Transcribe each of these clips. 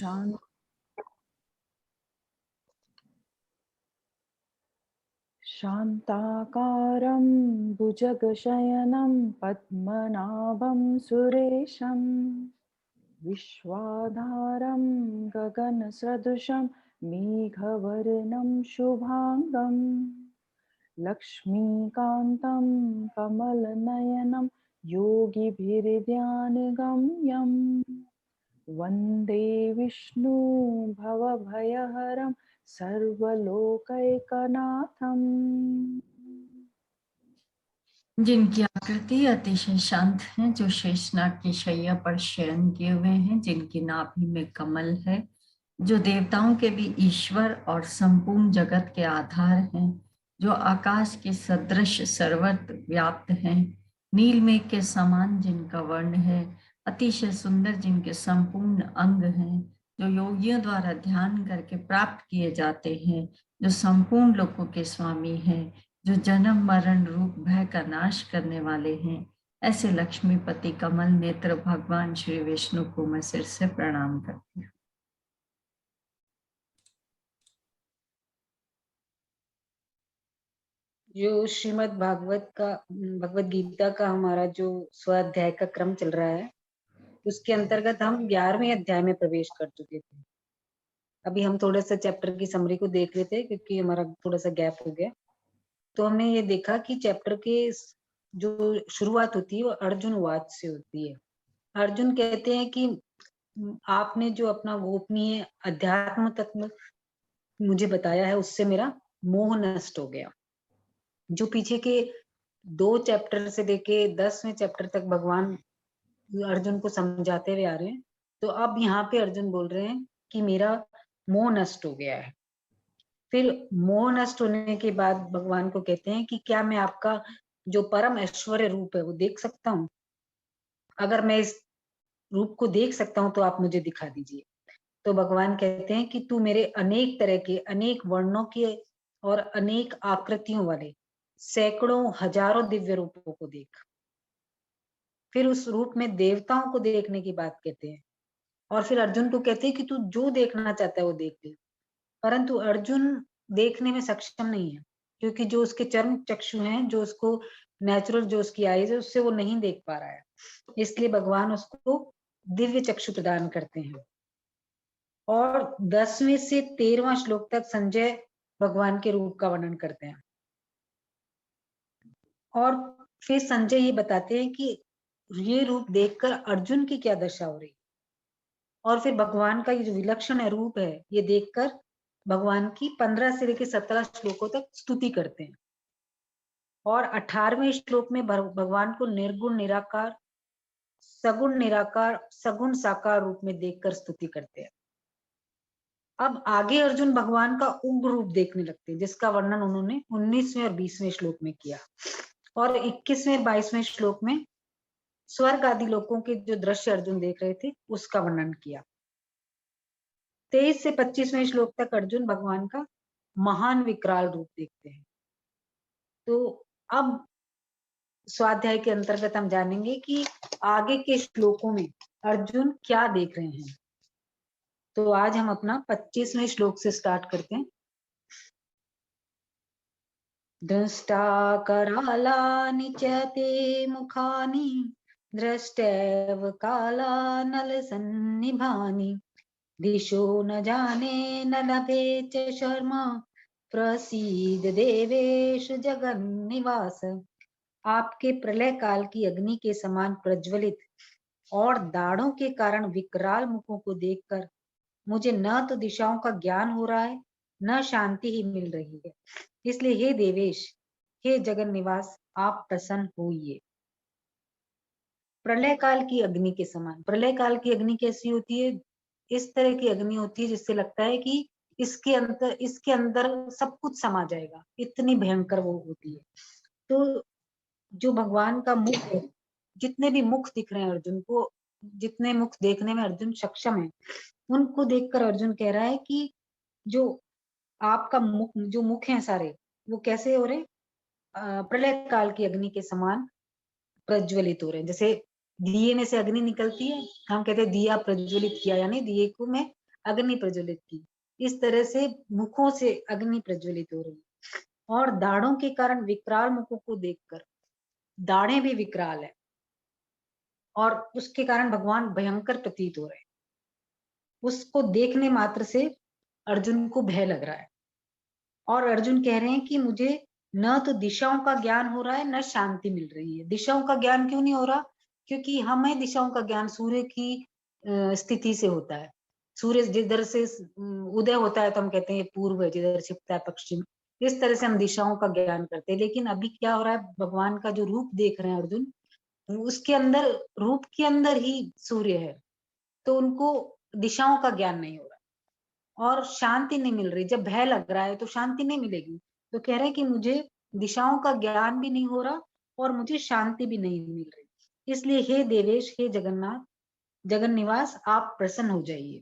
शां- शान्ताकारं भुजगशयनं पद्मनाभं सुरेशं विश्वाधारं गगनसदृशं मेघवर्णं शुभाङ्गं लक्ष्मीकान्तं कमलनयनं योगिभिर्ध्यानगम्यं वन्दे विष्णु भवभयहरं सर्वलोकैकनाथम्। जिनकी आकृति अतिशय शांत है, जो शेषनाग की शैया पर शयन किए हुए हैं, जिनकी नाभि में कमल है, जो देवताओं के भी ईश्वर और संपूर्ण जगत के आधार हैं, जो आकाश के सदृश सर्वत्र व्याप्त हैं, नील मेघ के समान जिनका वर्ण है, अतिशय सुंदर जिनके संपूर्ण अंग हैं, जो योगियों द्वारा ध्यान करके प्राप्त किए जाते हैं, जो संपूर्ण लोकों के स्वामी हैं, जो जन्म मरण रूप भय का नाश करने वाले हैं, ऐसे लक्ष्मीपति कमल नेत्र भगवान श्री विष्णु को मैं सिर से प्रणाम करती हूँ। जो श्रीमद् भगवत गीता का हमारा जो स्वाध्याय का क्रम चल रहा है, उसके अंतर्गत हम 11वें अध्याय में प्रवेश कर चुके थे। अभी हम थोड़ा सा चैप्टर की समरी को देख रहे थे क्योंकि हमारा थोड़ा सा गैप हो गया। तो हमने ये देखा कि चैप्टर के जो शुरुआत होती है वो अर्जुन वाच से होती है। अर्जुन कहते हैं कि आपने जो अपना गोपनीय अध्यात्म तत्व मुझे बताया है, उससे मेरा मोह नष्ट हो गया। जो पीछे के 2 चैप्टर से लेके 10वें चैप्टर तक भगवान अर्जुन को समझाते हुए आ रहे हैं, तो अब यहाँ पे अर्जुन बोल रहे हैं कि मेरा मोह नष्ट हो गया है। फिर मोह नष्ट होने के बाद भगवान को कहते हैं कि क्या मैं आपका जो परम ऐश्वर्य रूप है वो देख सकता हूँ? अगर मैं इस रूप को देख सकता हूँ तो आप मुझे दिखा दीजिए। तो भगवान कहते हैं कि तू मेरे अनेक तरह के, अनेक वर्णों के और अनेक आकृतियों वाले सैकड़ों हजारों दिव्य रूपों को देख। फिर उस रूप में देवताओं को देखने की बात कहते हैं और फिर अर्जुन को कहते हैं कि तू जो देखना चाहता है वो देख ले। परंतु अर्जुन देखने में सक्षम नहीं है क्योंकि जो उसके चर्म चक्षु हैं, जो उसको नेचुरल जो उसकी आईज है, उससे वो नहीं देख पा रहा है। इसलिए भगवान उसको दिव्य चक्षु प्रदान करते हैं। और 10वें से 13वां श्लोक तक संजय भगवान के रूप का वर्णन करते हैं और फिर संजय ये बताते हैं कि ये रूप देखकर अर्जुन की क्या दशा हो रही। और फिर भगवान का ये जो विलक्षण रूप है ये देखकर भगवान की 15 से लेकर 17 श्लोकों तक स्तुति करते हैं। और 18वें श्लोक में भगवान को निर्गुण निराकार, सगुण निराकार, सगुण साकार रूप में देखकर स्तुति करते हैं। अब आगे अर्जुन भगवान का उग्र रूप देखने लगते हैं, जिसका वर्णन उन्होंने 19वें और 20वें श्लोक में किया। और 21वें 22वें श्लोक में स्वर्ग आदि लोकों के जो दृश्य अर्जुन देख रहे थे उसका वर्णन किया। 23 से 25वें श्लोक तक अर्जुन भगवान का महान विकराल रूप देखते हैं। तो अब स्वाध्याय के अंतर्गत हम जानेंगे कि आगे के श्लोकों में अर्जुन क्या देख रहे हैं। तो आज हम अपना 25वें श्लोक से स्टार्ट करते हैं। दृष्टा करालानि च ते मुखानि दृष्टैव कालानलसन्निभानि दिशो न जाने न लभे च शर्मा प्रसीद देवेश जगन्निवास। आपके प्रलय काल की अग्नि के समान प्रज्वलित और दाढ़ों के कारण विकराल मुखों को देखकर मुझे न तो दिशाओं का ज्ञान हो रहा है न शांति ही मिल रही है। इसलिए हे देवेश, हे जगन निवास, आप प्रसन्न होइए। प्रलय काल की अग्नि के समान। प्रलय काल की अग्नि कैसी होती है? इस तरह की अग्नि होती है जिससे लगता है कि इसके अंदर सब कुछ समा जाएगा, इतनी भयंकर वो होती है। तो जो भगवान का मुख है, जितने भी मुख दिख रहे हैं अर्जुन को, जितने मुख देखने में अर्जुन सक्षम है, उनको देखकर अर्जुन कह रहा है कि जो आपका मुख, जो मुख है सारे, वो कैसे हो रहे? प्रलय काल की अग्नि के समान प्रज्वलित हो रहे हैं। जैसे दिए में से अग्नि निकलती है, हम कहते हैं दिया प्रज्वलित किया, यानी दिए को में अग्नि प्रज्वलित की। इस तरह से मुखों से अग्नि प्रज्वलित हो रही, और दाढ़ों के कारण विकराल मुखों को देखकर, दाढ़ें भी विकराल है और उसके कारण भगवान भयंकर प्रतीत हो रहे हैं। उसको देखने मात्र से अर्जुन को भय लग रहा है, और अर्जुन कह रहे हैं कि मुझे न तो दिशाओं का ज्ञान हो रहा है, न शांति मिल रही है। दिशाओं का ज्ञान क्यों नहीं हो रहा? क्योंकि हमें दिशाओं का ज्ञान सूर्य की स्थिति से होता है। सूर्य जिधर से उदय होता है तो हम कहते हैं ये पूर्व है, जिधर छिपता है पश्चिम। इस तरह से हम दिशाओं का ज्ञान करते हैं। लेकिन अभी क्या हो रहा है, भगवान का जो रूप देख रहे हैं अर्जुन, उसके अंदर, रूप के अंदर ही सूर्य है, तो उनको दिशाओं का ज्ञान नहीं हो रहा और शांति नहीं मिल रही। जब भय लग रहा है तो शांति नहीं मिलेगी। तो कह रहे हैं कि मुझे दिशाओं का ज्ञान भी नहीं हो रहा और मुझे शांति भी नहीं मिल रही। इसलिए हे देवेश, हे जगन्नाथ, जगन निवास, आप प्रसन्न हो जाइए।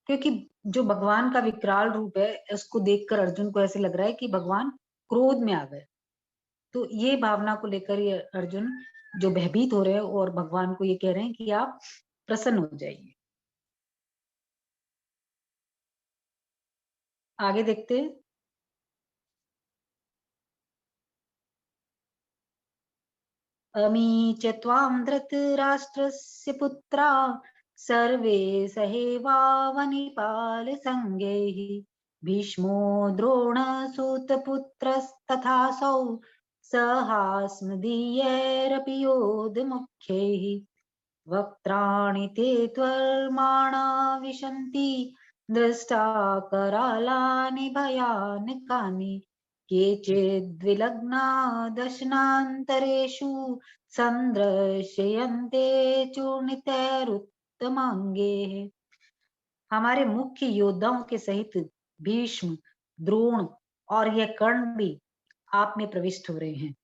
क्योंकि जो भगवान का विकराल रूप है, उसको देखकर अर्जुन को ऐसे लग रहा है कि भगवान क्रोध में आ गए। तो ये भावना को लेकर ये अर्जुन जो भयभीत हो रहे हैं और भगवान को ये कह रहे हैं कि आप प्रसन्न हो जाइए। आगे देखते हैं। अमी च त्वां धृतराष्ट्रस्य पुत्रा सर्वे सहेवावनिपाल संगैः भीष्मो द्रोणसूतपुत्रस्तथासौ सहास्मदीयैरपि योधमुख्यैः वक्त्राणि ते त्वर्माणा विशन्ति दृष्टा करालानि भयानकानि केचिद्विलग्ना दशनान्तरेषु सन्दृश्यन्ते चूर्णितैरुत्तमाङ्गैः। हमारे मुख्य योद्धाओं के सहित भीष्म, द्रोण और यह कर्ण भी आप में प्रविष्ट हो रहे हैं।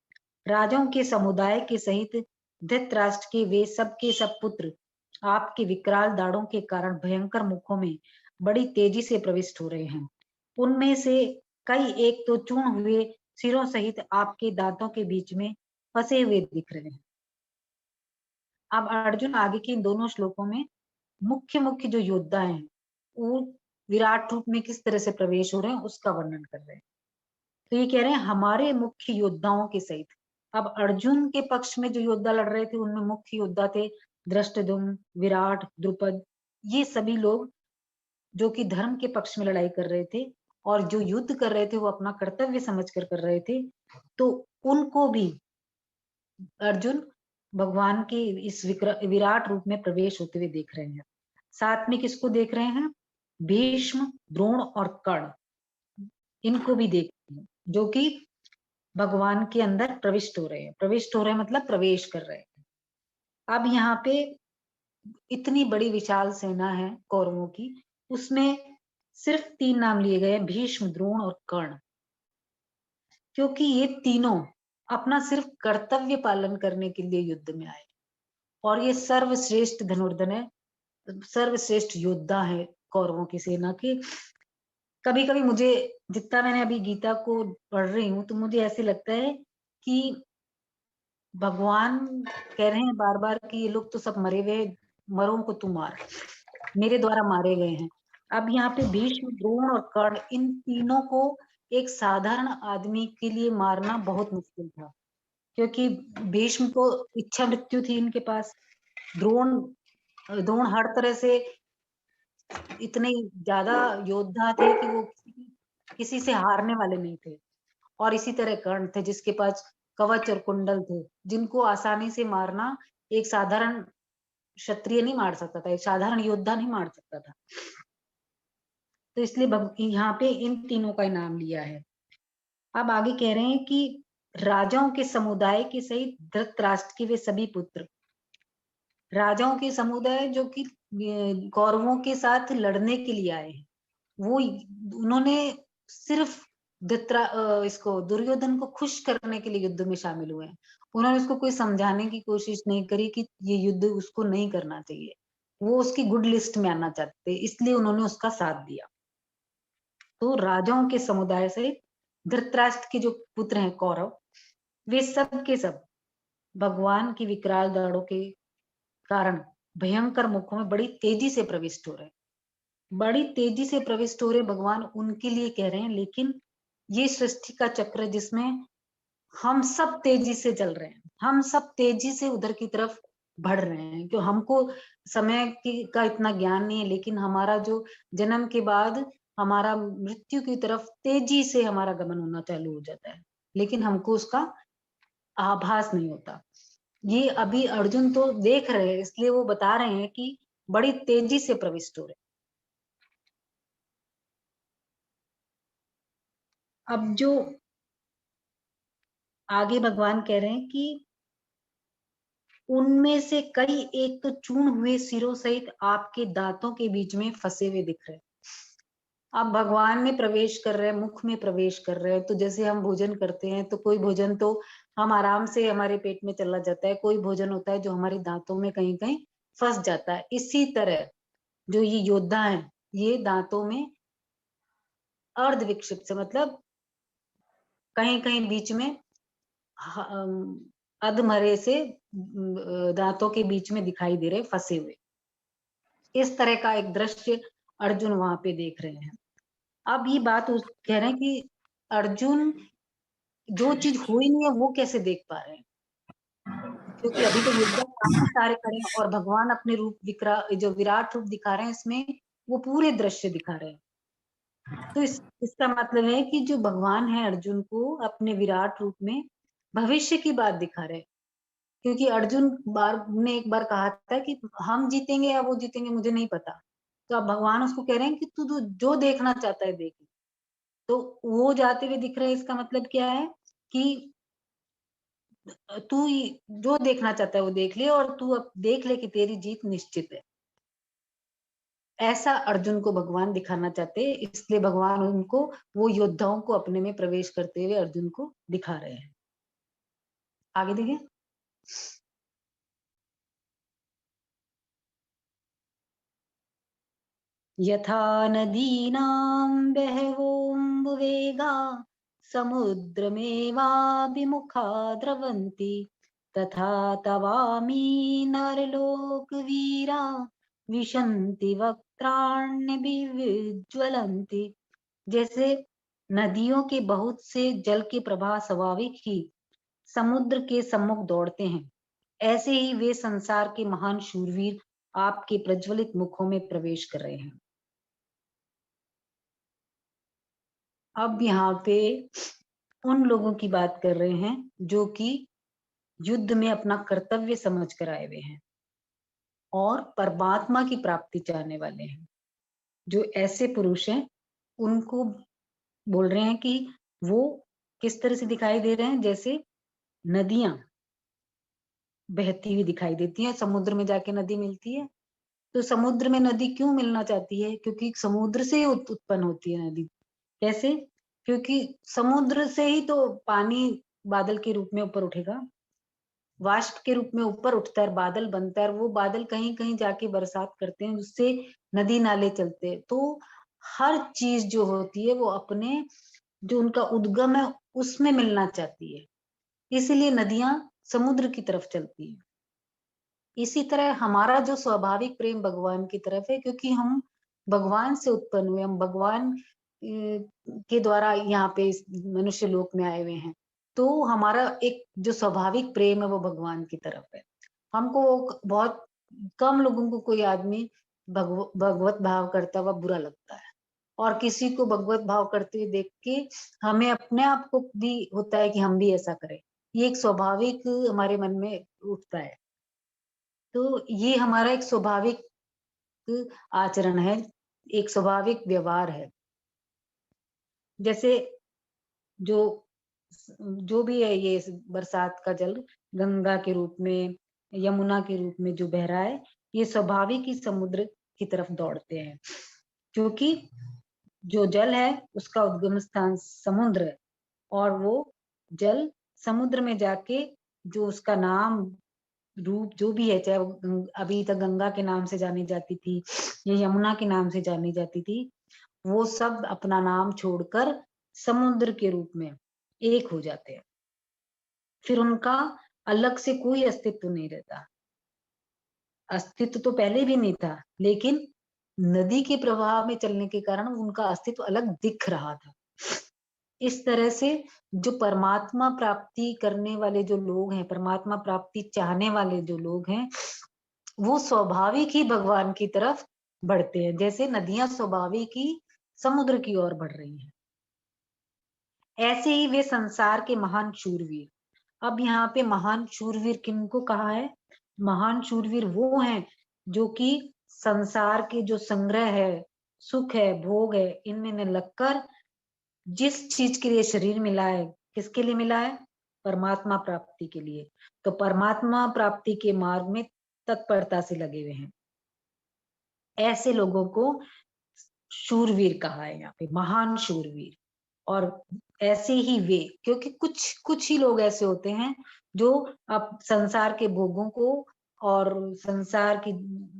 राजाओं के समुदाय के सहित धृतराष्ट्र के वे सब के सब पुत्र आपके विकराल दाढ़ों के कारण भयंकर मुखों में बड़ी तेजी से प्रविष्ट हो रहे हैं। उनमें से कई एक तो चूर्ण हुए सिरों सहित आपके दांतों के बीच में फंसे हुए दिख रहे हैं। अब अर्जुन आगे के इन दोनों श्लोकों में मुख्य मुख्य जो योद्धा हैं वो विराट रूप में किस तरह से प्रवेश हो रहे हैं उसका वर्णन कर रहे हैं। तो ये कह रहे हैं हमारे मुख्य योद्धाओं के सहित। अब अर्जुन के पक्ष में जो योद्धा लड़ रहे थे उनमें मुख्य योद्धा थे धृष्टद्युम्न, विराट, द्रुपद। ये सभी लोग जो कि धर्म के पक्ष में लड़ाई कर रहे थे और जो युद्ध कर रहे थे वो अपना कर्तव्य समझकर कर रहे थे। तो उनको भी अर्जुन भगवान के इस विराट रूप में प्रवेश होते हुए देख रहे हैं। साथ में किसको देख रहे हैं? भीष्म, द्रोण और कर्ण, इनको भी देख रहे हैं जो कि भगवान के अंदर प्रविष्ट हो रहे हैं। प्रविष्ट हो रहे हैं मतलब प्रवेश कर रहे हैं। अब यहाँ पे इतनी बड़ी विशाल सेना है कौरवों की, उसमें सिर्फ 3 नाम लिए गए हैं, भीष्म, द्रोण और कर्ण, क्योंकि ये तीनों अपना सिर्फ कर्तव्य पालन करने के लिए युद्ध में आए और ये सर्वश्रेष्ठ धनुर्धर है, सर्वश्रेष्ठ योद्धा है कौरवों की सेना के। कभी कभी मुझे, जितना मैंने अभी गीता को पढ़ रही हूँ, तो मुझे ऐसे लगता है कि भगवान कह रहे हैं बार बार कि ये लोग तो सब मरे हुए, मरों को तू मार, मेरे द्वारा मारे गए हैं। अब यहाँ पे भीष्म, द्रोण और कर्ण, इन तीनों को एक साधारण आदमी के लिए मारना बहुत मुश्किल था, क्योंकि भीष्म को इच्छा मृत्यु थी इनके पास। द्रोण हर तरह से इतने ज्यादा योद्धा थे कि वो किसी से हारने वाले नहीं थे। और इसी तरह कर्ण थे जिसके पास कवच और कुंडल थे, जिनको आसानी से मारना एक साधारण क्षत्रिय नहीं मार सकता था, एक साधारण योद्धा नहीं मार सकता था। तो इसलिए यहाँ पे इन तीनों का नाम लिया है। अब आगे कह रहे हैं कि राजाओं के समुदाय के सहित धृतराष्ट्र के वे सभी पुत्र, राजाओं के समुदाय जो कि कौरवों के साथ लड़ने के लिए आए हैं, वो उन्होंने सिर्फ इसको दुर्योधन को खुश करने के लिए युद्ध में शामिल हुए हैं। उन्होंने उसको कोई समझाने की कोशिश नहीं करी कि ये युद्ध उसको नहीं करना चाहिए, वो उसकी गुड लिस्ट में आना चाहते, इसलिए उन्होंने उसका साथ दिया। तो राजाओं के समुदाय से धृतराष्ट्र के जो पुत्र हैं कौरव, वे सब के सब भगवान की विकराल दाढ़ों के कारण भयंकर मुखों में बड़ी तेजी से प्रविष्ट हो रहे हैं, बड़ी तेजी से प्रविष्ट हो रहे। भगवान उनके लिए कह रहे हैं, लेकिन ये सृष्टि का चक्र जिसमें हम सब तेजी से चल रहे हैं, हम सब तेजी से उधर की तरफ बढ़ रहे हैं, क्यों हमको समय की का इतना ज्ञान नहीं है, लेकिन हमारा जो जन्म के बाद हमारा मृत्यु की तरफ तेजी से हमारा गमन होना चालू हो जाता है, लेकिन हमको उसका आभास नहीं होता। ये अभी अर्जुन तो देख रहे हैं, इसलिए वो बता रहे हैं कि बड़ी तेजी से प्रविष्ट हो रहे। अब जो आगे भगवान कह रहे हैं कि उनमें से कई एक तो चूर्ण हुए सिरों सहित आपके दांतों के बीच में फंसे हुए दिख रहे हैं। अब भगवान में प्रवेश कर रहे हैं, मुख में प्रवेश कर रहे हैं, तो जैसे हम भोजन करते हैं तो कोई भोजन तो हम आराम से हमारे पेट में चला जाता है, कोई भोजन होता है जो हमारे दांतों में कहीं कहीं फंस जाता है। इसी तरह जो ये योद्धा है, ये दांतों में अर्ध विक्षिप्त से मतलब कहीं कहीं बीच में अधमरे से दांतों के बीच में दिखाई दे रहे, फंसे हुए। इस तरह का एक दृश्य अर्जुन वहां पे देख रहे हैं। अब ये बात कह रहे हैं कि अर्जुन जो चीज हुई नहीं है वो कैसे देख पा रहे हैं, क्योंकि अभी तो योद्धा काफी सारे खड़े हैं और भगवान अपने रूप जो विराट रूप दिखा रहे हैं इसमें वो पूरे दृश्य दिखा रहे हैं। तो इसका मतलब है कि जो भगवान है अर्जुन को अपने विराट रूप में भविष्य की बात दिखा रहे हैं, क्योंकि अर्जुन ने एक बार कहा था कि हम जीतेंगे या वो जीतेंगे मुझे नहीं पता। तो अब भगवान उसको कह रहे हैं कि तू जो देखना चाहता है देख। तो वो जाते हुए दिख रहे हैं, इसका मतलब क्या है कि तू जो देखना चाहता है वो देख ले, और तू अब देख ले कि तेरी जीत निश्चित है। ऐसा अर्जुन को भगवान दिखाना चाहते हैं, इसलिए भगवान उनको वो योद्धाओं को अपने में प्रवेश करते हुए अर्जुन को दिखा रहे हैं। आगे देखिए। यथा नदीनां बहवोऽम्बुवेगा समुद्रमेवाभिमुखा द्रवन्ति तथा तवामि नरलोकवीरा विशन्ति वक्त्राण्यभिविज्वलन्ति। जैसे नदियों के बहुत से जल के प्रवाह स्वाभाविक ही समुद्र के सम्मुख दौड़ते हैं, ऐसे ही वे संसार के महान शूरवीर आपके प्रज्वलित मुखों में प्रवेश कर रहे हैं। अब यहाँ पे उन लोगों की बात कर रहे हैं जो कि युद्ध में अपना कर्तव्य समझ कर आए हुए हैं और परमात्मा की प्राप्ति चाहने वाले हैं। जो ऐसे पुरुष हैं उनको बोल रहे हैं कि वो किस तरह से दिखाई दे रहे हैं, जैसे नदियां बहती हुई दिखाई देती है, समुद्र में जाके नदी मिलती है। तो समुद्र में नदी क्यों मिलना चाहती है? क्योंकि समुद्र से ही उत्पन्न होती है नदी। कैसे? क्योंकि समुद्र से ही तो पानी बादल के रूप में ऊपर उठेगा, वाष्प के रूप में ऊपर उठता है, बादल बनता है, वो बादल कहीं कहीं जाके बरसात करते हैं, उससे नदी नाले चलते हैं। तो हर चीज जो होती है वो अपने जो उनका उद्गम है उसमें मिलना चाहती है, इसीलिए नदियां समुद्र की तरफ चलती है। इसी तरह हमारा जो स्वाभाविक प्रेम भगवान की तरफ है, क्योंकि हम भगवान से उत्पन्न हुए, हम भगवान के द्वारा यहाँ पे इस मनुष्य लोक में आए हुए हैं, तो हमारा एक जो स्वाभाविक प्रेम है वो भगवान की तरफ है। हमको बहुत कम लोगों को कोई आदमी भगवत भाव करता हुआ बुरा लगता है, और किसी को भगवत भाव करते हुए देख के हमें अपने आप को भी होता है कि हम भी ऐसा करें। ये एक स्वाभाविक हमारे मन में उठता है। तो ये हमारा एक स्वाभाविक आचरण है, एक स्वाभाविक व्यवहार है। जैसे जो जो भी है ये बरसात का जल गंगा के रूप में, यमुना के रूप में जो बह रहा है, ये स्वाभाविक ही समुद्र की तरफ दौड़ते हैं, क्योंकि जो जल है उसका उद्गम स्थान समुद्र है, और वो जल समुद्र में जाके जो उसका नाम रूप जो भी है, चाहे वो अभी तक गंगा के नाम से जानी जाती थी या यमुना के नाम से जानी जाती थी, वो सब अपना नाम छोड़कर समुद्र के रूप में एक हो जाते हैं। फिर उनका अलग से कोई अस्तित्व नहीं रहता। अस्तित्व तो पहले भी नहीं था, लेकिन नदी के प्रवाह में चलने के कारण उनका अस्तित्व अलग दिख रहा था। इस तरह से जो परमात्मा प्राप्ति करने वाले जो लोग हैं, परमात्मा प्राप्ति चाहने वाले जो लोग हैं, वो स्वाभाविक ही भगवान की तरफ बढ़ते हैं, जैसे नदियां स्वाभाविक ही समुद्र की ओर बढ़ रही हैं। ऐसे ही वे संसार के महान शूरवीर। अब यहाँ पे महान शूरवीर किनको कहा है? महान शूरवीर वो हैं जो कि संसार के जो संग्रह है, सुख है, भोग है, इनमें न लगकर जिस चीज के लिए शरीर मिला है, किसके लिए मिला है? परमात्मा प्राप्ति के लिए। तो परमात्मा प्राप्ति के मार्ग में तत्परता से लगे हुए हैं, ऐसे लोगों को शूरवीर कहा है यहाँ पे, महान शूरवीर। और ऐसे ही वे, क्योंकि कुछ कुछ ही लोग ऐसे होते हैं जो अब संसार के भोगों को और संसार की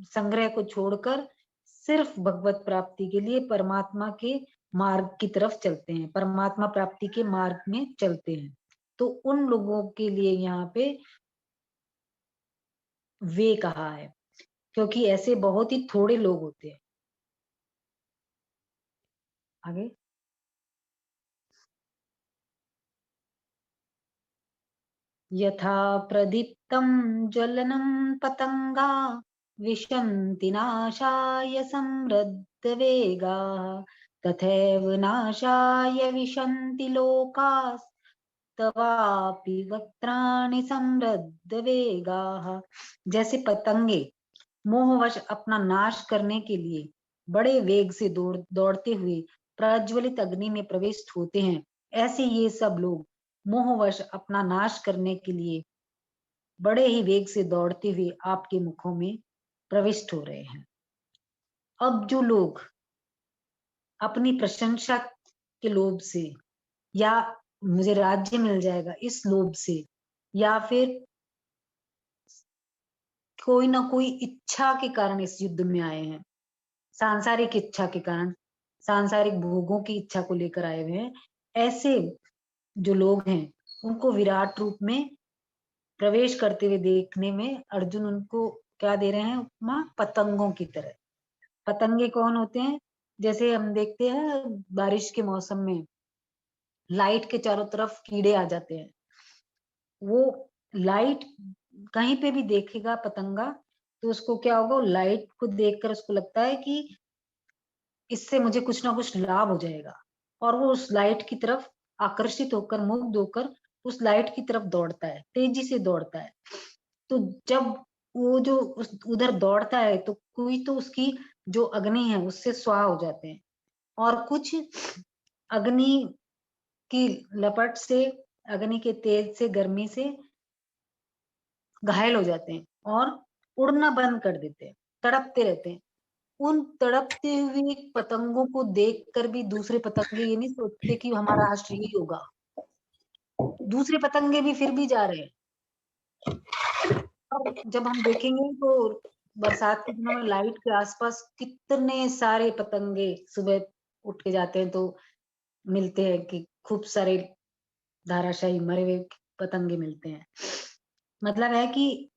संग्रह को छोड़कर सिर्फ भगवत प्राप्ति के लिए परमात्मा के मार्ग की तरफ चलते हैं, परमात्मा प्राप्ति के मार्ग में चलते हैं। तो उन लोगों के लिए यहाँ पे वे कहा है, क्योंकि ऐसे बहुत ही थोड़े लोग होते हैं। आगे, यथा प्रदीप्तं ज्वलनं पतंगा विशन्ति नाशाय समृद्धवेगाः, तथैव नाशाय विशन्ति लोकास्तवापि वक्त्राणि समृद्धवेगाः। जैसे पतंगे मोहवश अपना नाश करने के लिए बड़े वेग से दौड़ते हुए प्रज्वलित अग्नि में प्रविष्ट होते हैं, ऐसे ये सब लोग मोहवश अपना नाश करने के लिए बड़े ही वेग से दौड़ते हुए आपके मुखों में प्रविष्ट हो रहे हैं। अब जो लोग अपनी प्रशंसा के लोभ से, या मुझे राज्य मिल जाएगा इस लोभ से, या फिर कोई ना कोई इच्छा के कारण इस युद्ध में आए हैं, सांसारिक इच्छा के कारण, सांसारिक भोगों की इच्छा को लेकर आए हुए हैं, ऐसे जो लोग हैं उनको विराट रूप में प्रवेश करते हुए देखने में अर्जुन उनको क्या दे रहे हैं? उपमा पतंगों की तरह। पतंगे कौन होते हैं? जैसे हम देखते हैं बारिश के मौसम में लाइट के चारों तरफ कीड़े आ जाते हैं, वो लाइट कहीं पे भी देखेगा पतंगा तो उसको क्या होगा, लाइट को देखकर उसको लगता है कि इससे मुझे कुछ ना कुछ लाभ हो जाएगा, और वो उस लाइट की तरफ आकर्षित होकर, मुग्ध होकर उस लाइट की तरफ दौड़ता है, तेजी से दौड़ता है। तो जब वो जो उधर दौड़ता है तो कोई तो उसकी जो अग्नि है उससे स्वाह हो जाते हैं, और कुछ अग्नि की लपट से, अग्नि के तेज से, गर्मी से घायल हो जाते हैं और उड़ना बंद कर देते हैं, तड़पते रहते हैं। उन तड़पते हुए पतंगों को देखकर भी दूसरे पतंगे ये नहीं सोचते कि हमारा राष्ट्र यही होगा, दूसरे पतंगे भी फिर भी जा रहे हैं। और जब हम देखेंगे तो बरसात के दिनों में लाइट के आसपास कितने सारे पतंगे सुबह उठ के जाते हैं तो मिलते हैं कि खूब सारे धाराशायी मरे हुए पतंगे मिलते हैं। मतलब है कि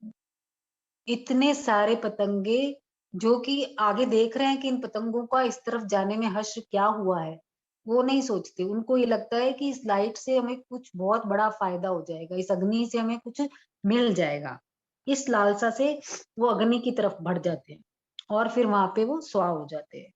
इतने सारे पतंगे जो कि आगे देख रहे हैं कि इन पतंगों का इस तरफ जाने में हश्र क्या हुआ है, वो नहीं सोचते। उनको ये लगता है कि इस लाइट से हमें कुछ बहुत बड़ा फायदा हो जाएगा, इस अग्नि से हमें कुछ मिल जाएगा। इस लालसा से वो अग्नि की तरफ बढ़ जाते हैं और फिर वहां पे वो स्वाह हो जाते हैं।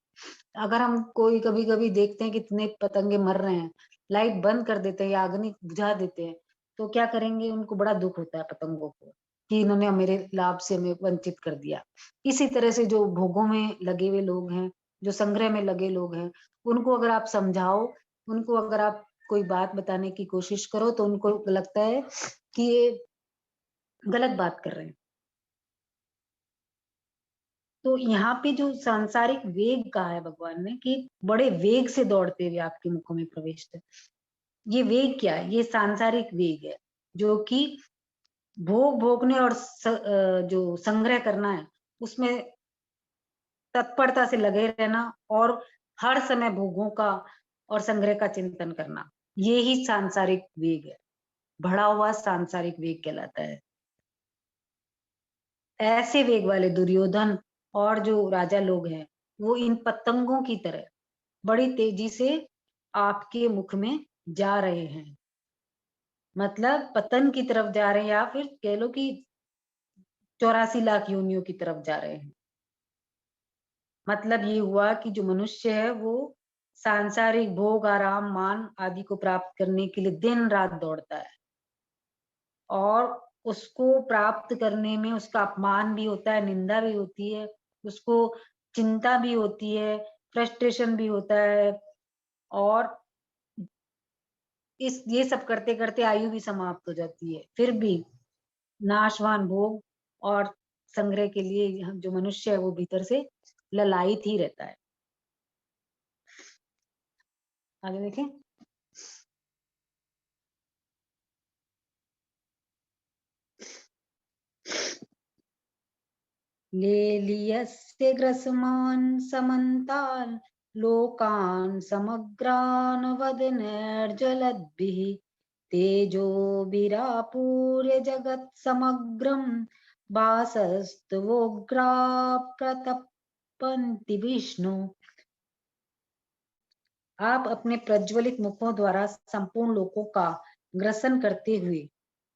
अगर हम कोई कभी कभी देखते हैं कितने पतंगे मर रहे हैं, लाइट बंद कर देते हैं या अग्नि बुझा देते हैं, तो क्या करेंगे? उनको बड़ा दुख होता है पतंगों को कि इन्होंने मेरे लाभ से हमें वंचित कर दिया। इसी तरह से जो भोगों में लगे हुए लोग हैं, जो संग्रह में लगे लोग हैं, उनको अगर आप समझाओ, उनको अगर आप कोई बात बताने की कोशिश करो तो उनको लगता है कि ये गलत बात कर रहे हैं। तो यहाँ पे जो सांसारिक वेग कहा है भगवान ने कि बड़े वेग से दौड़ते हुए आपके मुखों में प्रवेश है, ये वेग क्या है? ये सांसारिक वेग है जो कि भोग भोगने और जो संग्रह करना है उसमें तत्परता से लगे रहना और हर समय भोगों का और संग्रह का चिंतन करना, ये ही सांसारिक वेग है, बढ़ा हुआ सांसारिक वेग कहलाता है। ऐसे वेग वाले दुर्योधन और जो राजा लोग हैं वो इन पतंगों की तरह बड़ी तेजी से आपके मुख में जा रहे हैं, मतलब पतन की तरफ जा रहे हैं, या फिर कह लो कि 84 लाख योनियों की तरफ जा रहे हैं। मतलब ये हुआ कि जो मनुष्य है वो सांसारिक भोग, आराम, मान आदि को प्राप्त करने के लिए दिन रात दौड़ता है, और उसको प्राप्त करने में उसका अपमान भी होता है, निंदा भी होती है, उसको चिंता भी होती है, फ्रस्ट्रेशन भी होता है, और ये सब करते करते आयु भी समाप्त हो जाती है। फिर भी नाशवान भोग और संग्रह के लिए जो मनुष्य है वो भीतर से ललायित ही रहता है। आगे देखें। लेलियस्य ग्रसमान् समन्तान् लोकान् समग्रान् वदनैर्जलद्भिः तेजोभिरापूर्य जगत् समग्रं वासस्तवोग्रा प्रतपन्ति विष्णु। आप अपने प्रज्वलित मुखों द्वारा संपूर्ण लोकों का ग्रसन करते हुए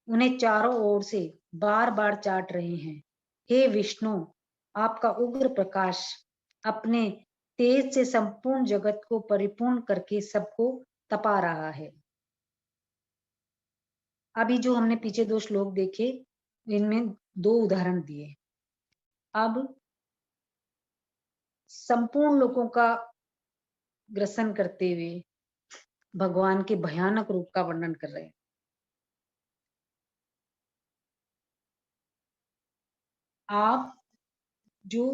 उन्हें चारों ओर से बार बार चाट रहे हैं। हे विष्णु, आपका उग्र प्रकाश अपने तेज से संपूर्ण जगत को परिपूर्ण करके सबको तपा रहा है। अभी जो हमने पीछे 2 श्लोक देखे, इनमें 2 उदाहरण दिए। अब संपूर्ण लोकों का ग्रसन करते हुए भगवान के भयानक रूप का वर्णन कर रहे हैं। आप जो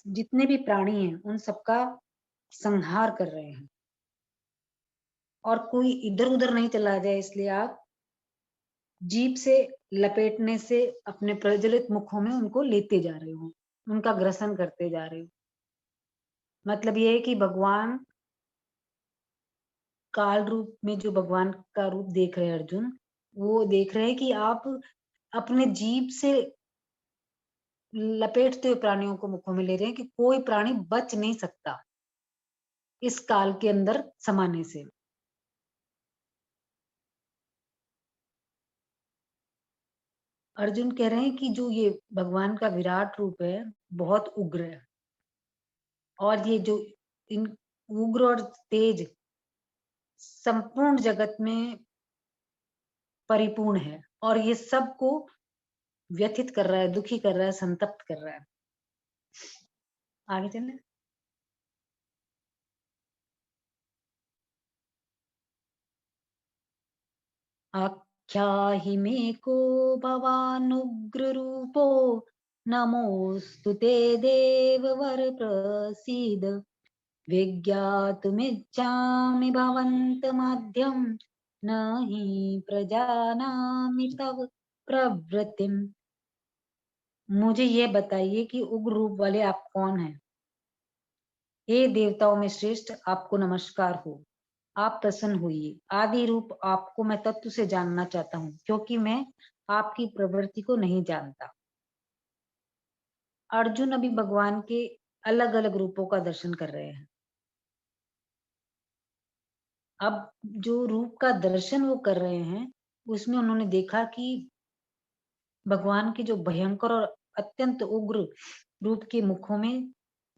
जितने भी प्राणी हैं उन सबका संहार कर रहे हैं, और कोई इधर उधर नहीं चला जाए इसलिए आप जीभ से लपेटने से अपने प्रज्वलित मुखों में उनको लेते जा रहे हो, उनका ग्रसन करते जा रहे हो। मतलब ये है कि भगवान काल रूप में जो भगवान का रूप देख रहे हैं अर्जुन, वो देख रहे हैं कि आप अपने जीभ से लपेटते हुए प्राणियों को मुखों में ले रहे हैं, कि कोई प्राणी बच नहीं सकता इस काल के अंदर समाने से। अर्जुन कह रहे हैं कि जो ये भगवान का विराट रूप है बहुत उग्र है, और ये जो इन उग्र और तेज संपूर्ण जगत में परिपूर्ण है, और ये सबको व्यथित कर रहा है, दुखी कर रहा है, संतप्त कर रहा है। आगे चलें। आख्याहि मे को भवानुग्र रूपो नमोस्तु ते देववर प्रसीद विज्ञातुमिच्छामि भवन्तमाद्यं न हि प्रजानामि तव प्रवृत्तिम। मुझे ये बताइए कि उग्र रूप वाले आप कौन हैं। हे देवताओं में श्रेष्ठ, आपको नमस्कार हो। आप प्रसन्न होइए। आदि रूप आपको मैं तत्व से जानना चाहता हूँ, क्योंकि मैं आपकी प्रवृत्ति को नहीं जानता। अर्जुन अभी भगवान के अलग अलग रूपों का दर्शन कर रहे हैं। अब जो रूप का दर्शन वो कर रहे हैं उसमें उन्होंने देखा कि भगवान के जो भयंकर और अत्यंत उग्र रूप के मुखों में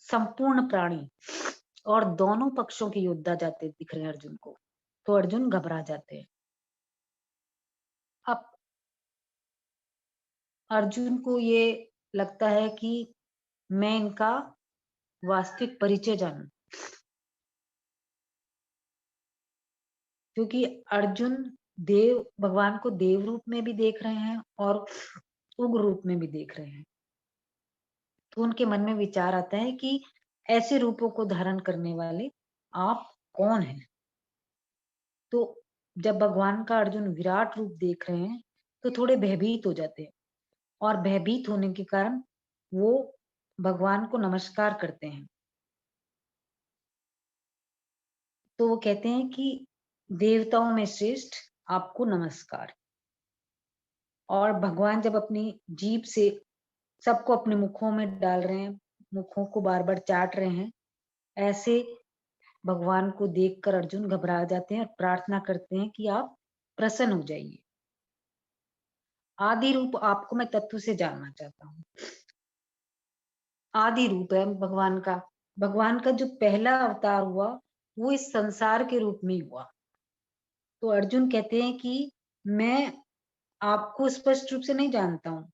संपूर्ण प्राणी और दोनों पक्षों के योद्धा जाते दिख रहे हैं अर्जुन को, तो अर्जुन घबरा जाते हैं। अब अर्जुन को ये लगता है कि मैं इनका वास्तविक परिचय जानूं, क्योंकि अर्जुन देव भगवान को देव रूप में भी देख रहे हैं और उग्र रूप में भी देख रहे हैं। तो उनके मन में विचार आता है कि ऐसे रूपों को धारण करने वाले आप कौन हैं। तो जब भगवान का अर्जुन विराट रूप देख रहे हैं तो थोड़े भयभीत हो जाते हैं, और भयभीत होने के कारण वो भगवान को नमस्कार करते हैं। तो वो कहते हैं कि देवताओं में श्रेष्ठ, आपको नमस्कार। और भगवान जब अपनी जीभ से सबको अपने मुखों में डाल रहे हैं, मुखों को बार बार चाट रहे हैं। ऐसे भगवान को देखकर अर्जुन घबरा जाते हैं और प्रार्थना करते हैं कि आप प्रसन्न हो जाइए। आदि रूप आपको मैं तत्व से जानना चाहता हूँ। आदि रूप है भगवान का। भगवान का जो पहला अवतार हुआ वो इस संसार के रूप में हुआ। तो अर्जुन कहते हैं कि मैं आपको स्पष्ट रूप से नहीं जानता हूँ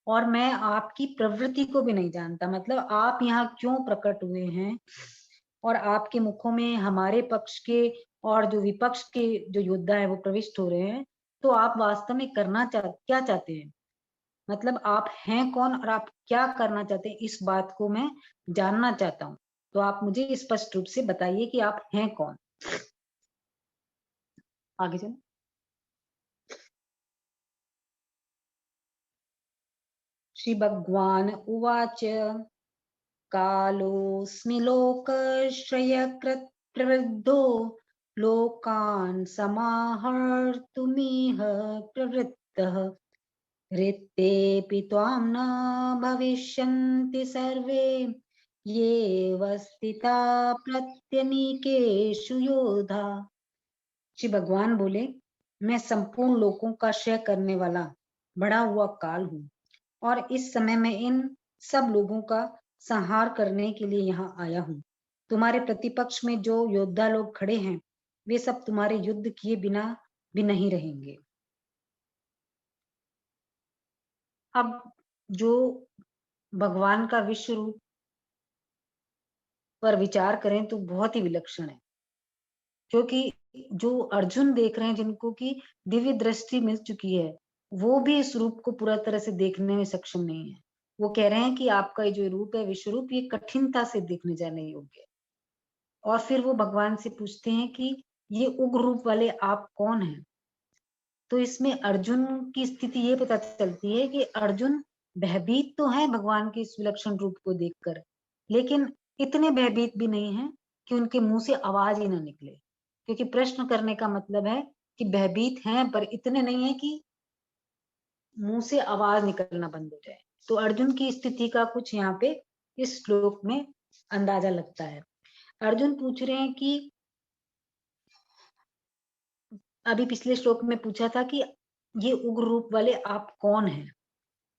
और मैं आपकी प्रवृत्ति को भी नहीं जानता, मतलब आप यहाँ क्यों प्रकट हुए हैं और आपके मुखों में हमारे पक्ष के और जो विपक्ष के जो योद्धा है वो प्रविष्ट हो रहे हैं, तो आप वास्तव में क्या चाहते हैं, मतलब आप हैं कौन और आप क्या करना चाहते हैं, इस बात को मैं जानना चाहता हूँ। तो आप मुझे स्पष्ट रूप से बताइए कि आप हैं कौन। आगे चलो। श्री भगवान उवाच कालोऽस्मि लोकश्रयकृत् प्रवृद्धो लोकान् समाहर्तुमिह प्रवृत्तः ऋतेऽपि त्वां न भविष्यन्ति सर्वे येऽव स्थिता प्रत्यनीकेषु योधा। श्री भगवान बोले, मैं संपूर्ण लोकों का क्षय करने वाला बड़ा हुआ काल हूँ और इस समय मैं इन सब लोगों का संहार करने के लिए यहाँ आया हूँ। तुम्हारे प्रतिपक्ष में जो योद्धा लोग खड़े हैं वे सब तुम्हारे युद्ध किए बिना भी नहीं रहेंगे। अब जो भगवान का विश्व रूप पर विचार करें तो बहुत ही विलक्षण है, क्योंकि जो अर्जुन देख रहे हैं, जिनको की दिव्य दृष्टि मिल चुकी है, वो भी इस रूप को पूरा तरह से देखने में सक्षम नहीं है। वो कह रहे हैं कि आपका ये जो रूप है विश्व रूप, ये कठिनता से देखने जाने योग्य है। और फिर वो भगवान से पूछते हैं कि ये उग्र रूप वाले आप कौन हैं। तो इसमें अर्जुन की स्थिति ये पता चलती है कि अर्जुन भयभीत तो है भगवान के इस विलक्षण रूप को देखकर, लेकिन इतने भयभीत भी नहीं है कि उनके मुंह से आवाज ही ना निकले, क्योंकि प्रश्न करने का मतलब है कि भयभीत हैं पर इतने नहीं है कि मुंह से आवाज निकलना बंद हो जाए। तो अर्जुन की स्थिति का कुछ यहाँ पे इस श्लोक में अंदाजा लगता है। अर्जुन पूछ रहे हैं कि अभी पिछले श्लोक में पूछा था कि ये उग्र रूप वाले आप कौन हैं,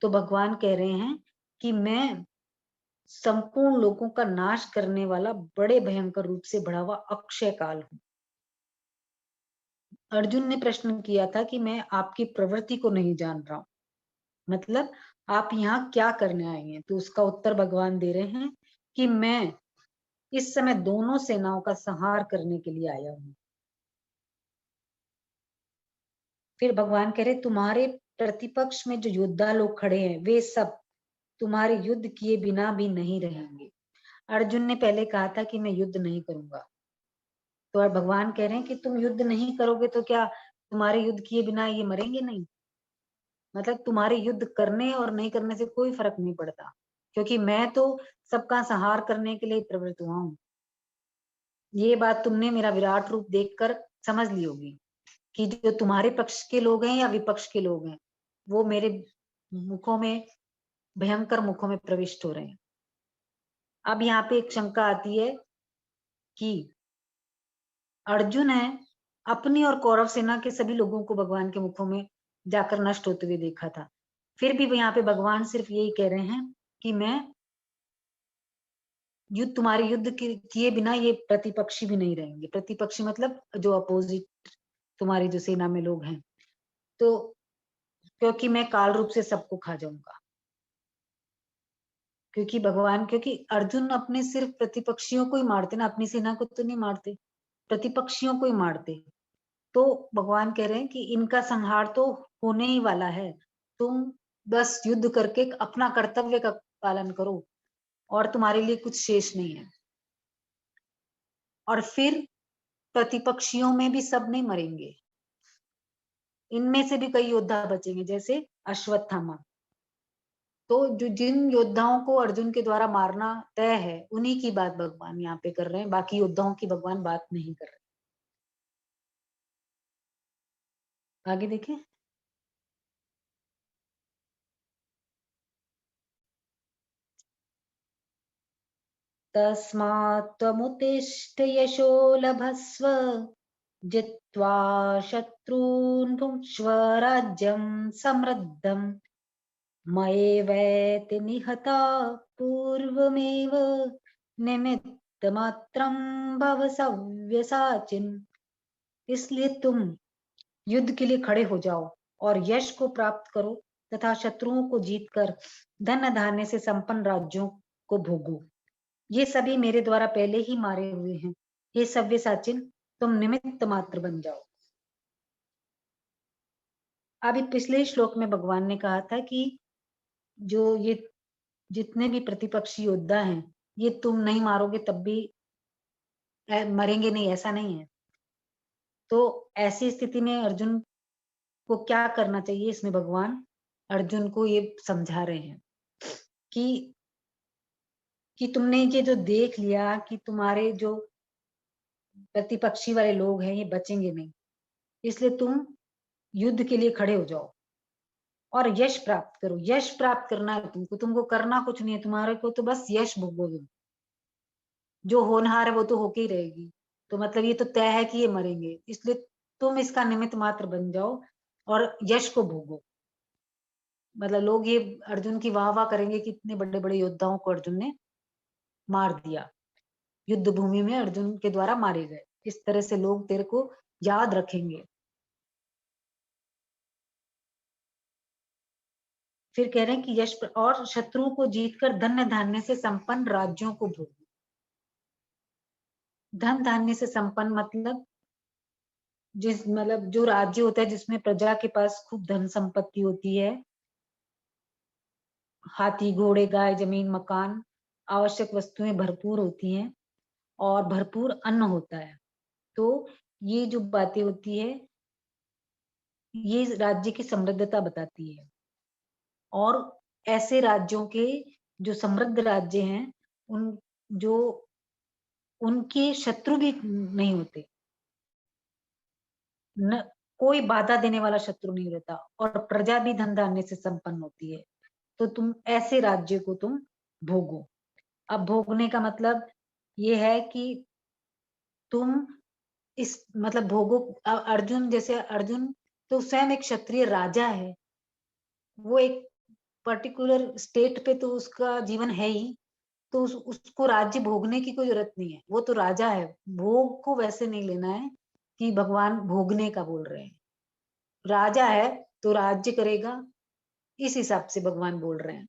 तो भगवान कह रहे हैं कि मैं संपूर्ण लोगों का नाश करने वाला बड़े भयंकर रूप से बढ़ा हुआ अक्षय काल हूं। अर्जुन ने प्रश्न किया था कि मैं आपकी प्रवृत्ति को नहीं जान रहा हूं, मतलब आप यहाँ क्या करने आए हैं। तो उसका उत्तर भगवान दे रहे हैं कि मैं इस समय दोनों सेनाओं का संहार करने के लिए आया हूं। फिर भगवान कह रहे तुम्हारे प्रतिपक्ष में जो योद्धा लोग खड़े हैं वे सब तुम्हारे युद्ध किए बिना भी नहीं रहेंगे। अर्जुन ने पहले कहा था कि मैं युद्ध नहीं करूंगा, तो अब भगवान कह रहे हैं कि तुम युद्ध नहीं करोगे तो क्या तुम्हारे युद्ध किए बिना ये मरेंगे नहीं, मतलब तुम्हारे युद्ध करने और नहीं करने से कोई फर्क नहीं पड़ता, क्योंकि मैं तो सबका संहार करने के लिए प्रवृत्त हुआ हूँ। ये बात तुमने मेरा विराट रूप देखकर समझ ली होगी कि जो तुम्हारे पक्ष के लोग हैं या विपक्ष के लोग हैं वो मेरे मुखों में, भयंकर मुखों में प्रविष्ट हो रहे हैं। अब यहाँ पे एक शंका आती है कि अर्जुन है, अपनी और कौरव सेना के सभी लोगों को भगवान के मुखों में जाकर नष्ट होते हुए देखा था, फिर भी यहाँ पे भगवान सिर्फ यही कह रहे हैं कि मैं युद्ध तुम्हारे युद्ध किए बिना ये प्रतिपक्षी भी नहीं रहेंगे। प्रतिपक्षी मतलब जो अपोजिट तुम्हारी जो सेना में लोग हैं, तो क्योंकि मैं काल रूप से सबको खा जाऊंगा। क्योंकि अर्जुन अपने सिर्फ प्रतिपक्षियों को ही मारते ना, अपनी सेना को तो नहीं मारते, प्रतिपक्षियों को ही मारते। तो भगवान कह रहे हैं कि इनका संहार तो होने ही वाला है, तुम बस युद्ध करके अपना कर्तव्य का पालन करो और तुम्हारे लिए कुछ शेष नहीं है। और फिर प्रतिपक्षियों में भी सब नहीं मरेंगे, इनमें से भी कई योद्धा बचेंगे, जैसे अश्वत्थामा। तो जो जिन योद्धाओं को अर्जुन के द्वारा मारना तय है उन्हीं की बात भगवान यहाँ पे कर रहे हैं, बाकी योद्धाओं की भगवान बात नहीं कर रहे। आगे देखें। तस्मात् त्वमुत्तिष्ठ यशो लभस्व जित्वा शत्रून् भुङ्क्ष्व राज्यं समृद्धम् मयैवैति निहता पूर्वमेव निमित्तमात्रं भव सव्यसाचिन्। इसलिए तुम युद्ध के लिए खड़े हो जाओ और यश को प्राप्त करो तथा शत्रुओं को जीतकर धन धान्य से संपन्न राज्यों को भोगो। ये सभी मेरे द्वारा पहले ही मारे हुए हैं। हे सव्यसाचिन, तुम निमित्त मात्र बन जाओ। अभी पिछले श्लोक में भगवान ने कहा था कि जो ये जितने भी प्रतिपक्षी योद्धा हैं, ये तुम नहीं मारोगे तब भी मरेंगे नहीं, ऐसा नहीं है। तो ऐसी स्थिति में अर्जुन को क्या करना चाहिए, इसमें भगवान अर्जुन को ये समझा रहे हैं कि तुमने ये जो देख लिया कि तुम्हारे जो प्रतिपक्षी वाले लोग हैं ये बचेंगे नहीं, इसलिए तुम युद्ध के लिए खड़े हो जाओ और यश प्राप्त करो। यश प्राप्त करना है तुमको करना कुछ नहीं है, तुम्हारे को तो बस यश भोगोगे। जो होनहार है वो तो होके ही रहेगी, तो मतलब ये तो तय है कि ये मरेंगे, इसलिए तुम इसका निमित्त मात्र बन जाओ और यश को भोगो। मतलब लोग ये अर्जुन की वाह वाह करेंगे कि इतने बड़े बड़े योद्धाओं को अर्जुन ने मार दिया, युद्ध भूमि में अर्जुन के द्वारा मारे गए। इस तरह से लोग तेरे को याद रखेंगे। फिर कह रहे हैं कि यश और शत्रुओं को जीतकर धन धान्य से संपन्न राज्यों को भोगो। धन धान्य से संपन्न मतलब जो राज्य होता है जिसमें प्रजा के पास खूब धन संपत्ति होती है, हाथी घोड़े गाय जमीन मकान आवश्यक वस्तुएं भरपूर होती हैं और भरपूर अन्न होता है। तो ये जो बातें होती है ये राज्य की समृद्धता बताती है। और ऐसे राज्यों के जो समृद्ध राज्य हैं उनके शत्रु भी नहीं होते, न कोई बाधा देने वाला शत्रु नहीं रहता और प्रजा भी धन धान्य से संपन्न होती है। तो तुम ऐसे राज्य को तुम भोगो। अब भोगने का मतलब ये है कि तुम इस मतलब भोगो। अर्जुन तो स्वयं एक क्षत्रिय राजा है, वो एक पर्टिकुलर स्टेट पे तो उसका जीवन है ही, तो उसको राज्य भोगने की कोई जरूरत नहीं है, वो तो राजा है। भोग को वैसे नहीं लेना है कि भगवान भोगने का बोल रहे हैं। राजा है तो राज्य करेगा, इस हिसाब से भगवान बोल रहे हैं।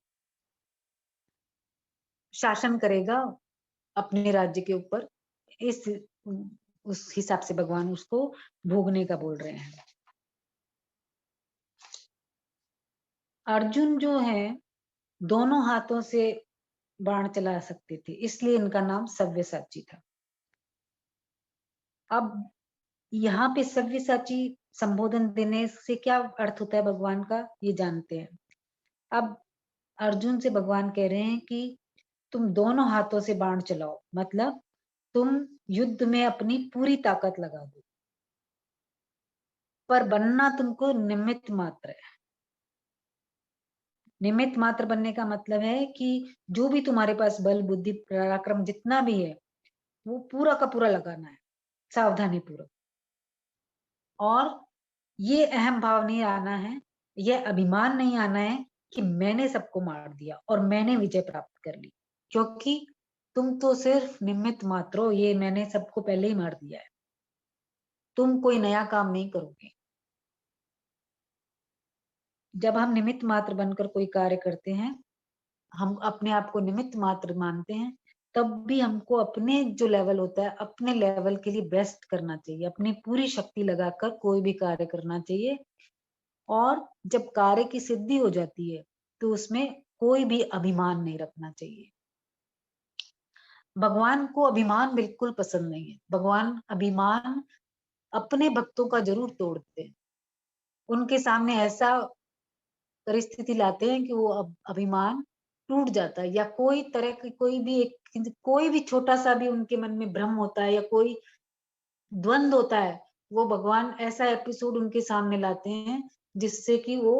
शासन करेगा अपने राज्य के ऊपर, उस हिसाब से भगवान उसको भोगने का बोल रहे हैं। अर्जुन जो है दोनों हाथों से बाण चला सकते थे, इसलिए इनका नाम सव्यसाची था। अब यहाँ पे सव्यसाची संबोधन देने से क्या अर्थ होता है भगवान का, ये जानते हैं। अब अर्जुन से भगवान कह रहे हैं कि तुम दोनों हाथों से बाण चलाओ, मतलब तुम युद्ध में अपनी पूरी ताकत लगा दो, पर बनना तुमको निमित्त मात्र है। निमित्त मात्र बनने का मतलब है कि जो भी तुम्हारे पास बल बुद्धि पराक्रम जितना भी है वो पूरा का पूरा लगाना है, सावधानी पूर्वक। और ये अहम भाव नहीं आना है, ये अभिमान नहीं आना है कि मैंने सबको मार दिया और मैंने विजय प्राप्त कर ली, क्योंकि तुम तो सिर्फ निमित्त मात्र हो। ये मैंने सबको पहले ही मार दिया है, तुम कोई नया काम नहीं करोगे। जब हम निमित्त मात्र बनकर कोई कार्य करते हैं, हम अपने आप को निमित्त मात्र मानते हैं, तब भी हमको अपने जो लेवल होता है अपने लेवल के लिए बेस्ट करना चाहिए, अपनी पूरी शक्ति लगाकर कोई भी कार्य करना चाहिए। और जब कार्य की सिद्धि हो जाती है तो उसमें कोई भी अभिमान नहीं रखना चाहिए। भगवान को अभिमान बिल्कुल पसंद नहीं है। भगवान अभिमान अपने भक्तों का जरूर तोड़ते हैं, उनके सामने ऐसा परिस्थिति लाते हैं कि वो अभिमान टूट जाता है, या कोई तरह की कोई भी छोटा सा भी उनके मन में भ्रम होता है या कोई द्वंद होता है, वो भगवान ऐसा एपिसोड उनके सामने लाते हैं जिससे कि वो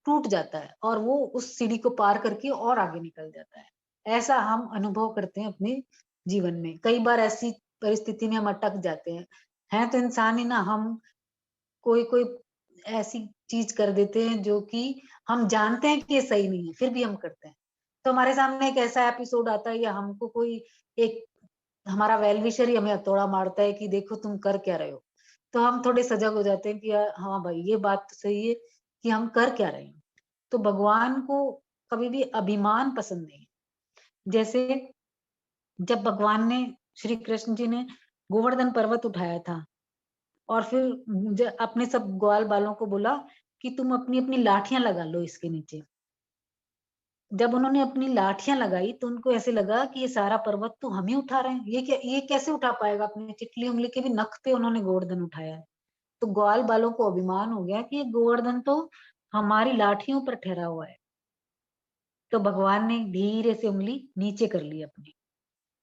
टूट जाता है और वो उस सीढ़ी को पार करके और आगे निकल जाता है। ऐसा हम अनुभव करते हैं अपने जीवन में। कई बार ऐसी परिस्थिति में हम अटक जाते हैं तो इंसान ही ना, हम कोई कोई ऐसी चीज कर देते हैं जो कि हम जानते हैं कि ये सही नहीं है, फिर भी हम करते हैं। तो हमारे सामने एक ऐसा एपिसोड आता है या हमको कोई एक हमारा वेल विशर ही हमें हथौड़ा मारता है कि देखो तुम कर क्या रहे हो, तो हम थोड़े सजग हो जाते हैं कि हाँ भाई ये बात तो सही है कि हम कर क्या रहे हैं। तो भगवान को कभी भी अभिमान पसंद नहीं है। जैसे जब भगवान ने, श्री कृष्ण जी ने गोवर्धन पर्वत उठाया था और फिर अपने सब ग्वाल बालों को बोला कि तुम अपनी अपनी लाठियां लगा लो इसके नीचे। जब उन्होंने अपनी लाठियां लगाई तो उनको ऐसे लगा कि ये सारा पर्वत तो हम ही उठा रहे हैं, ये कैसे उठा पाएगा, अपनी चिटली उंगली के भी नख पे उन्होंने गोवर्धन उठाया है। तो ग्वाल बालों को अभिमान हो गया कि ये गोवर्धन तो हमारी लाठियों पर ठहरा हुआ है। तो भगवान ने धीरे से उंगली नीचे कर ली अपनी।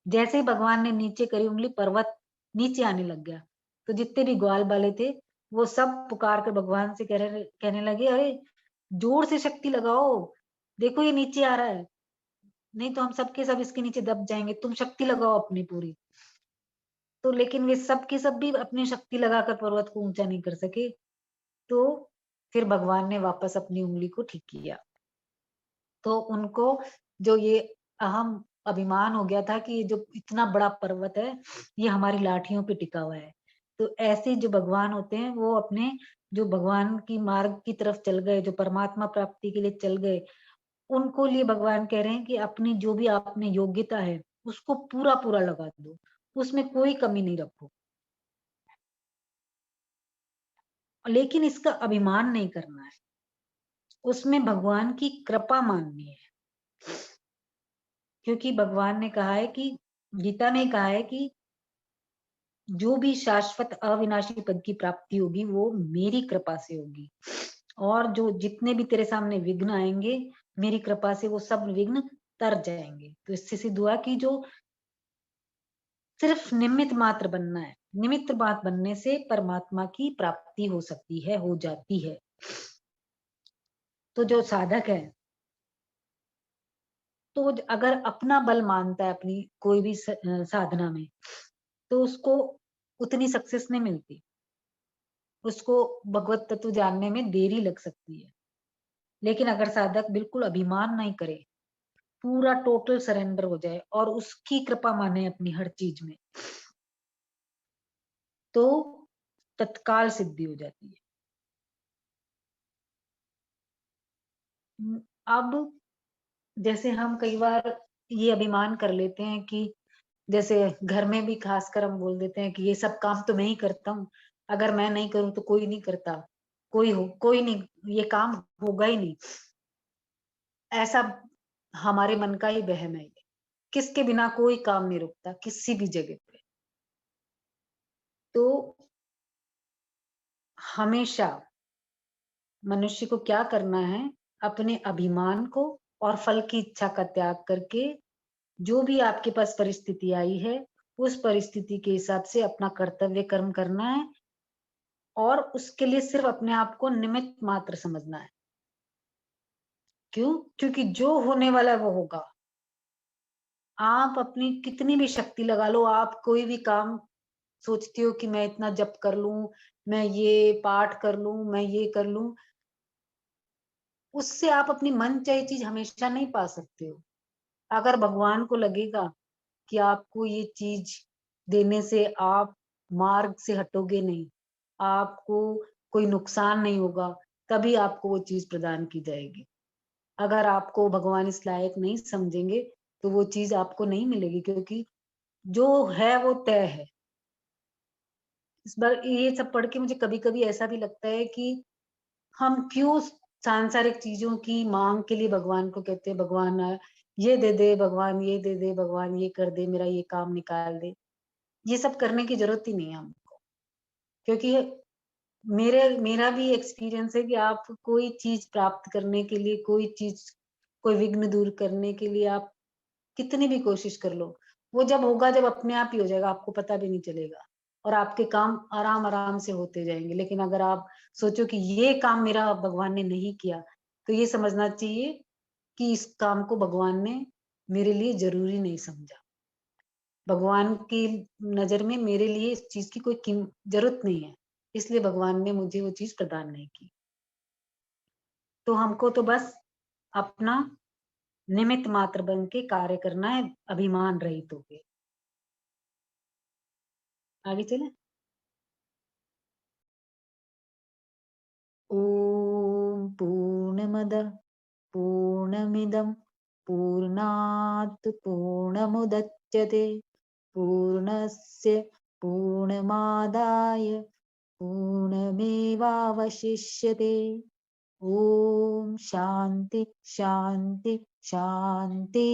जैसे ही भगवान ने नीचे करी उंगली, पर्वत नीचे आने लग गया। तो जितने भी ग्वाल बाले थे वो सब पुकार कर भगवान से कहने लगे, अरे जोर से शक्ति लगाओ, देखो ये नीचे आ रहा है, नहीं तो हम सब के सब इसके नीचे दब जाएंगे, तुम शक्ति लगाओ अपनी पूरी। तो लेकिन वे सब के सब भी अपनी शक्ति लगाकर पर्वत को ऊंचा नहीं कर सके। तो फिर भगवान ने वापस अपनी उंगली को ठीक किया। तो उनको जो ये अहम अभिमान हो गया था कि ये जो इतना बड़ा पर्वत है ये हमारी लाठियों पे टिका हुआ है। तो ऐसे जो भगवान होते हैं वो अपने जो भगवान की मार्ग की तरफ चल गए, जो परमात्मा प्राप्ति के लिए चल गए, उनको लिए भगवान कह रहे हैं कि अपनी जो भी आपने योग्यता है उसको पूरा पूरा लगा दो, उसमें कोई कमी नहीं रखो, लेकिन इसका अभिमान नहीं करना है, उसमें भगवान की कृपा माननी है। क्योंकि भगवान ने कहा है कि, गीता में कहा है कि जो भी शाश्वत अविनाशी पद की प्राप्ति होगी वो मेरी कृपा से होगी, और जो जितने भी तेरे सामने विघ्न आएंगे मेरी कृपा से वो सब विघ्न तर जाएंगे। तो इससे सिद्ध हुआ कि जो सिर्फ निमित्त मात्र बनना है, निमित्त मात्र बनने से परमात्मा की प्राप्ति हो सकती है, हो जाती है। तो जो साधक है तो अगर अपना बल मानता है अपनी कोई भी साधना में, तो उसको उतनी सक्सेस नहीं मिलती, उसको भगवत तत्व जानने में देरी लग सकती है। लेकिन अगर साधक बिल्कुल अभिमान नहीं करे, पूरा टोटल सरेंडर हो जाए और उसकी कृपा माने अपनी हर चीज में, तो तत्काल सिद्धि हो जाती है। अब जैसे हम कई बार ये अभिमान कर लेते हैं कि जैसे घर में भी खासकर हम बोल देते हैं कि ये सब काम तो मैं ही करता हूँ, अगर मैं नहीं करूँ तो कोई नहीं करता, कोई नहीं, ये काम होगा ही नहीं। ऐसा हमारे मन का ही वहम है। किसके बिना कोई काम नहीं रुकता किसी भी जगह पे। तो हमेशा मनुष्य को क्या करना है, अपने अभिमान को और फल की इच्छा का त्याग करके जो भी आपके पास परिस्थिति आई है उस परिस्थिति के हिसाब से अपना कर्तव्य कर्म करना है, और उसके लिए सिर्फ अपने आप को निमित्त मात्र समझना है। क्यों? क्योंकि जो होने वाला है वो होगा। आप अपनी कितनी भी शक्ति लगा लो, आप कोई भी काम सोचती हो कि मैं इतना जप कर लूं, मैं ये पाठ कर लूं, मैं ये कर लूं, उससे आप अपनी मन चाही चीज हमेशा नहीं पा सकते हो। अगर भगवान को लगेगा कि आपको ये चीज देने से आप मार्ग से हटोगे नहीं, आपको कोई नुकसान नहीं होगा, तभी आपको वो चीज प्रदान की जाएगी। अगर आपको भगवान इस लायक नहीं समझेंगे तो वो चीज आपको नहीं मिलेगी, क्योंकि जो है वो तय है। इस बार ये सब पढ़ के मुझे कभी कभी ऐसा भी लगता है कि हम क्यों सांसारिक चीजों की मांग के लिए भगवान को कहते हैं, भगवान ये दे दे, भगवान ये दे दे, भगवान ये कर दे, मेरा ये काम निकाल दे। ये सब करने की जरूरत ही नहीं है हमको। क्योंकि मेरा भी एक्सपीरियंस है कि आप कोई चीज प्राप्त करने के लिए, कोई चीज, कोई विघ्न दूर करने के लिए आप कितनी भी कोशिश कर लो, वो जब होगा जब अपने आप ही हो जाएगा, आपको पता भी नहीं चलेगा और आपके काम आराम आराम से होते जाएंगे। लेकिन अगर आप सोचो कि ये काम मेरा भगवान ने नहीं किया, तो ये समझना चाहिए कि इस काम को भगवान ने मेरे लिए जरूरी नहीं समझा। भगवान की नजर में मेरे लिए इस चीज की कोई जरूरत नहीं है, इसलिए भगवान ने मुझे वो चीज प्रदान नहीं की। तो हमको तो बस अपना निमित्त मात्र बन के कार्य करना है, अभिमान रहित होके। आगे चले। ओम पूर्णमद पूर्णमिदं पूर्णात् पूर्णमुदच्यते पूर्णस्य पूर्णमादाय पूर्णमेवावशिष्यते। ओम शांति शांति शांति।